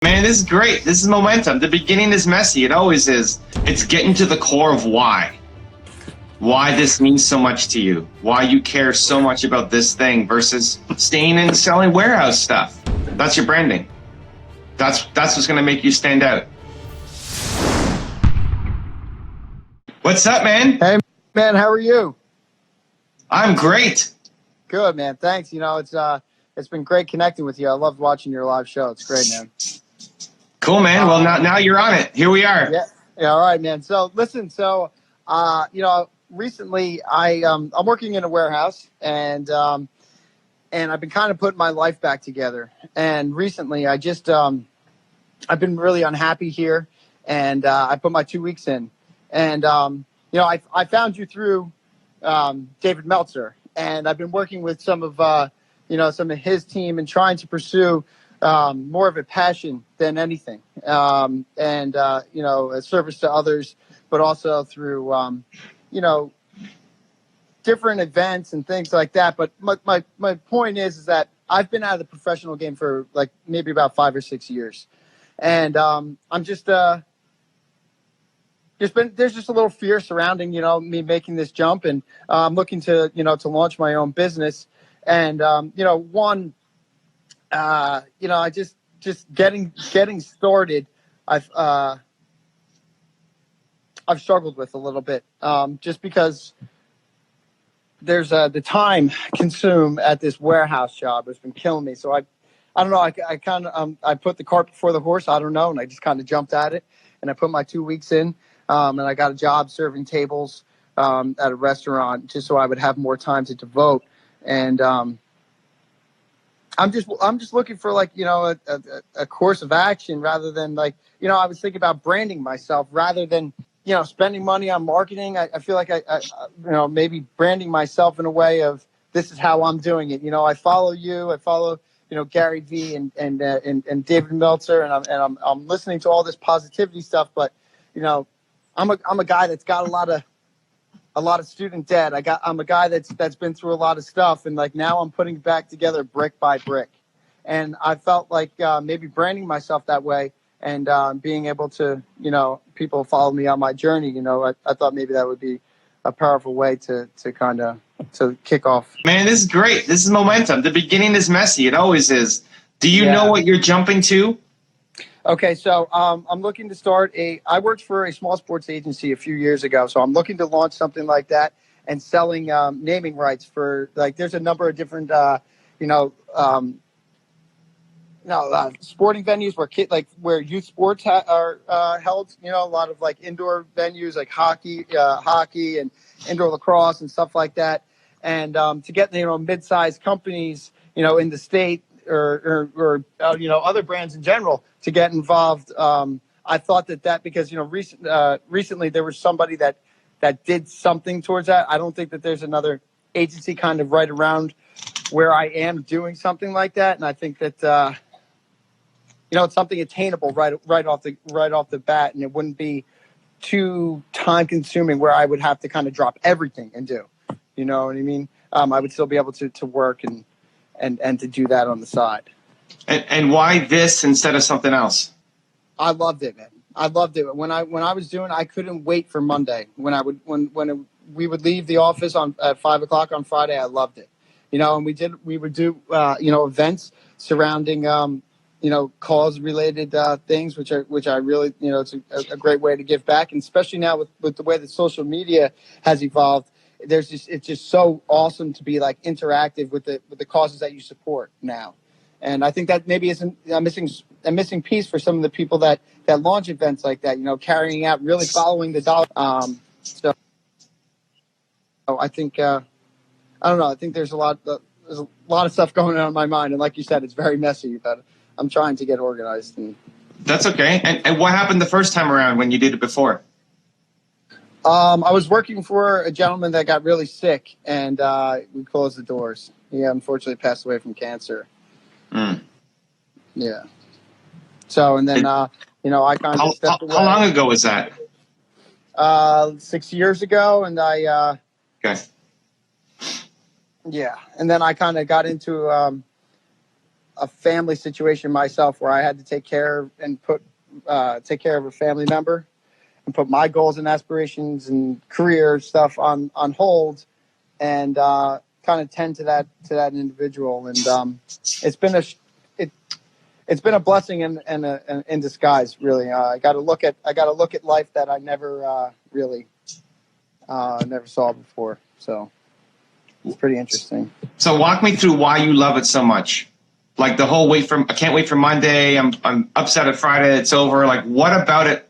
Man, this is great. This is momentum. The beginning is messy. It always is. It's getting to the core of why. Why this means so much to you. Why you care so much about this thing versus staying and selling warehouse stuff. That's your branding. That's what's going to make you stand out. What's up, man? Hey, man, how are you? I'm great. Good, man. Thanks. It's been great connecting with you. I loved watching your live show. It's great, man. Cool, man. Well, now you're on it. Here we are. Yeah. All right, man. So listen. Recently I'm working in a warehouse, and I've been kind of putting my life back together. And recently, I've been really unhappy here, and I put my 2 weeks in, and I found you through David Meltzer, and I've been working with some of his team and trying to pursue more of a passion than anything, a service to others, but also through different events and things like that. But my point is that I've been out of the professional game for like maybe about 5 or 6 years, and I'm there's just a little fear surrounding, me making this jump, and I'm looking to launch my own business. And, I just getting started, I've struggled with a little bit, just because there's the time consumed at this warehouse job has been killing me. So I don't know. I kind of, I put the cart before the horse. I don't know. And I just kind of jumped at it, and I put my 2 weeks in. And I got a job serving tables at a restaurant just so I would have more time to devote. And I'm just looking for a course of action rather than I was thinking about branding myself rather than spending money on marketing. I feel like I maybe branding myself in a way of this is how I'm doing it. I follow you. I follow Gary V and David Meltzer, and I'm listening to all this positivity stuff, but I'm a guy that's got a lot of student debt. I'm a guy that's been through a lot of stuff, and now I'm putting it back together brick by brick. And I felt like maybe branding myself that way and being able to people follow me on my journey. I thought maybe that would be a powerful way to kind of to kick off. Man, this is great. This is momentum. The beginning is messy. It always is. Do you know what you're jumping to? Okay, so I'm looking to start I worked for a small sports agency a few years ago, so I'm looking to launch something like that and selling naming rights for there's a number of different sporting venues where youth sports are held. A lot of indoor venues like hockey and indoor lacrosse and stuff like that. And to get mid-sized companies in the state or other brands in general to get involved. I thought that because recently there was somebody that did something towards that. I don't think that there's another agency kind of right around where I am doing something like that, and I think that it's something attainable right off the bat, and it wouldn't be too time consuming where I would have to kind of drop everything and do. You know what I mean? I would still be able to work and to do that on the side. And why this instead of something else? I loved it, man. I loved it. When I was doing, I couldn't wait for Monday. When we would leave the office at 5 o'clock on Friday, I loved it. And we would do events surrounding cause related things, which I really it's a great way to give back, and especially now with the way that social media has evolved. It's just so awesome to be interactive with the causes that you support now. And I think that maybe is a missing piece for some of the people that launch events like that, carrying out, really following the dollar. So I think, I don't know. I think there's a lot of stuff going on in my mind. And like you said, it's very messy, but I'm trying to get organized. That's okay. And what happened the first time around when you did it before? I was working for a gentleman that got really sick, and we closed the doors. He unfortunately passed away from cancer. Mm. Yeah. So, and then, I kind of stepped away. How long ago was that? 6 years ago. And Okay. Yeah. And then I kind of got into a family situation myself where I had to take care of a family member and put my goals and aspirations and career stuff on hold, and kind of tend to that individual. And it's been it's been a blessing in disguise, really. I got to look at life that I never really never saw before. So it's pretty interesting. So walk me through why you love it so much. Like the whole I can't wait for Monday. I'm upset at Friday. It's over. Like, what about it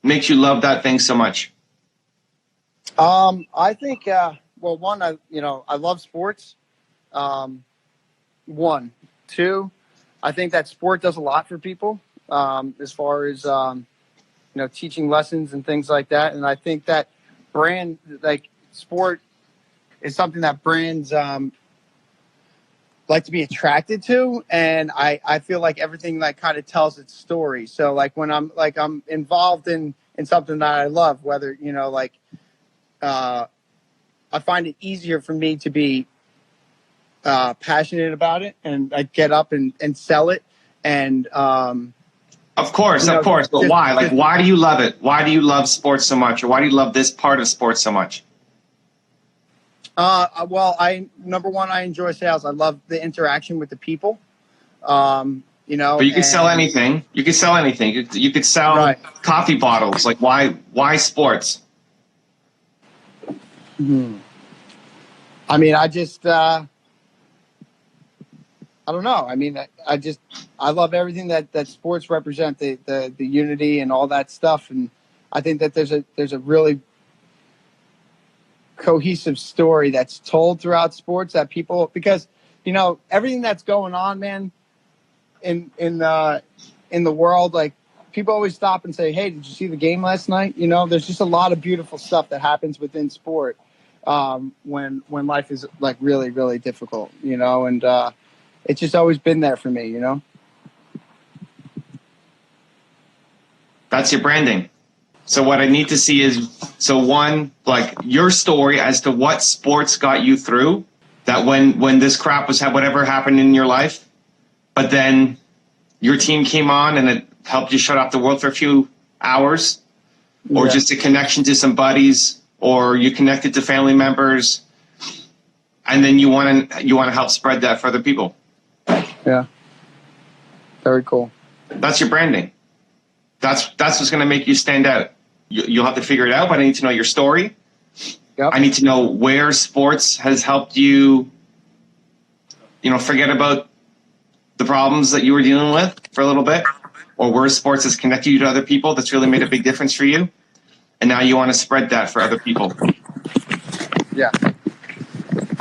makes you love that thing so much? I think, well, one, I love sports. One, two, I think that sport does a lot for people, as far as, teaching lessons and things like that. And I think that sport is something that brands, like to be attracted to. And I feel like everything kind of tells its story. So like when I'm involved in something that I love, whether, I find it easier for me to be passionate about it, and I get up and sell it. And of course. But why? Like, why do you love it? Why do you love sports so much, or why do you love this part of sports so much? Well, number one, I enjoy sales. I love the interaction with the people. But you can sell anything. You could sell anything. You could sell coffee bottles. Like, why sports? I mean, I just, I don't know. I mean, I love everything that sports represent, the unity and all that stuff. And I think that there's a really cohesive story that's told throughout sports that people, because, everything that's going on, man, in the world, like, people always stop and say, hey, did you see the game last night? There's just a lot of beautiful stuff that happens within sport. When life is like really, really difficult, and it's just always been there for me, That's your branding. So what I need to see is, one, like your story as to what sports got you through that when this crap was whatever happened in your life, but then your team came on and it helped you shut off the world for a few hours, or just a connection to some buddies, or you connected to family members, and then you want to help spread that for other people. Yeah. Very cool. That's your branding. That's what's going to make you stand out. You'll have to figure it out, but I need to know your story. Yep. I need to know where sports has helped you, forget about the problems that you were dealing with for a little bit, or where sports has connected you to other people that's really made a big difference for you. And now you want to spread that for other people. Yeah.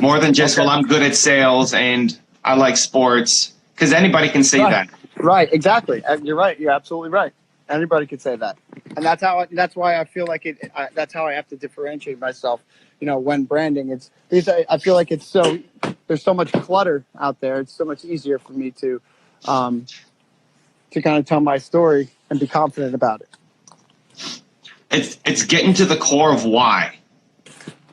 More than just, well, I'm good at sales and I like sports, because anybody can say that. Right. Exactly. You're right. You're absolutely right. Anybody could say that. And that's why I feel like that's how I have to differentiate myself, when branding. It's because I feel like there's so much clutter out there. It's so much easier for me to kind of tell my story and be confident about it. It's getting to the core of why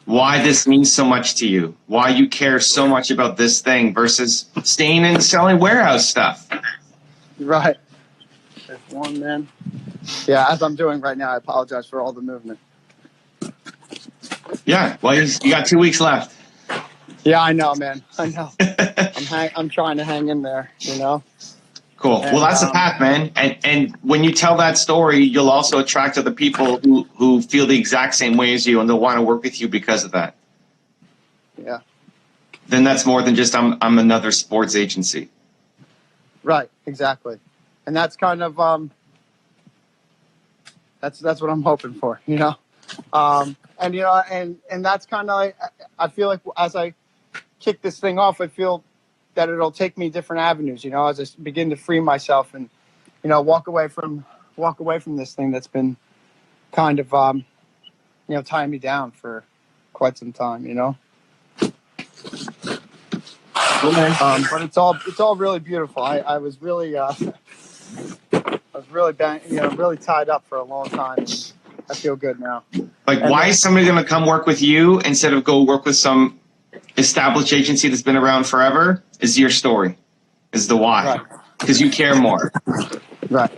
this means so much to you, why you care so much about this thing versus staying and selling warehouse stuff. Right. There's one, man. Yeah, as I'm doing right now, I apologize for all the movement. Yeah, well, you got 2 weeks left. Yeah, I know, man. I know. I'm trying to hang in there, Cool. And, well, that's the path, man. And when you tell that story, you'll also attract other people who feel the exact same way as you, and they'll want to work with you because of that. Yeah. Then that's more than just I'm another sports agency. Right. Exactly. And that's kind of that's what I'm hoping for, and that's kind of like, I feel like as I kick this thing off, I feel that it'll take me different avenues, as I begin to free myself and, walk away from this thing that's been kind of, tying me down for quite some time, But it's all really beautiful. I was really, really tied up for a long time. And I feel good now. Like, why is somebody going to come work with you instead of go work with some established agency that's been around forever? Is your story. is the why. Right. Because you care more. Right.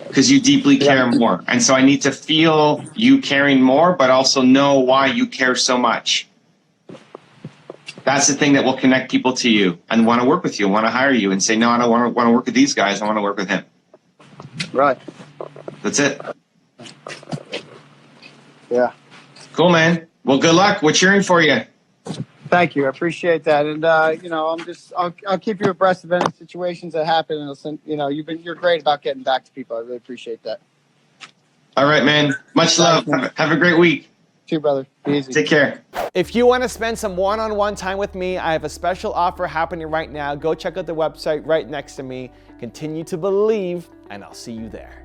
Because you deeply care more. And so I need to feel you caring more, but also know why you care so much. That's the thing that will connect people to you and want to work with you, want to hire you, and say, no, I don't want to work with these guys. I want to work with him. Right. That's it. Yeah. Cool, man. Well, good luck. We're cheering for you. Thank you. I appreciate that. And, you know, I'll keep you abreast of any situations that happen. And listen, you know, you're great about getting back to people. I really appreciate that. All right, man. Much love. Have a great week. You too, brother. Be easy. Take care. If you want to spend some one-on-one time with me, I have a special offer happening right now. Go check out the website right next to me. Continue to believe, and I'll see you there.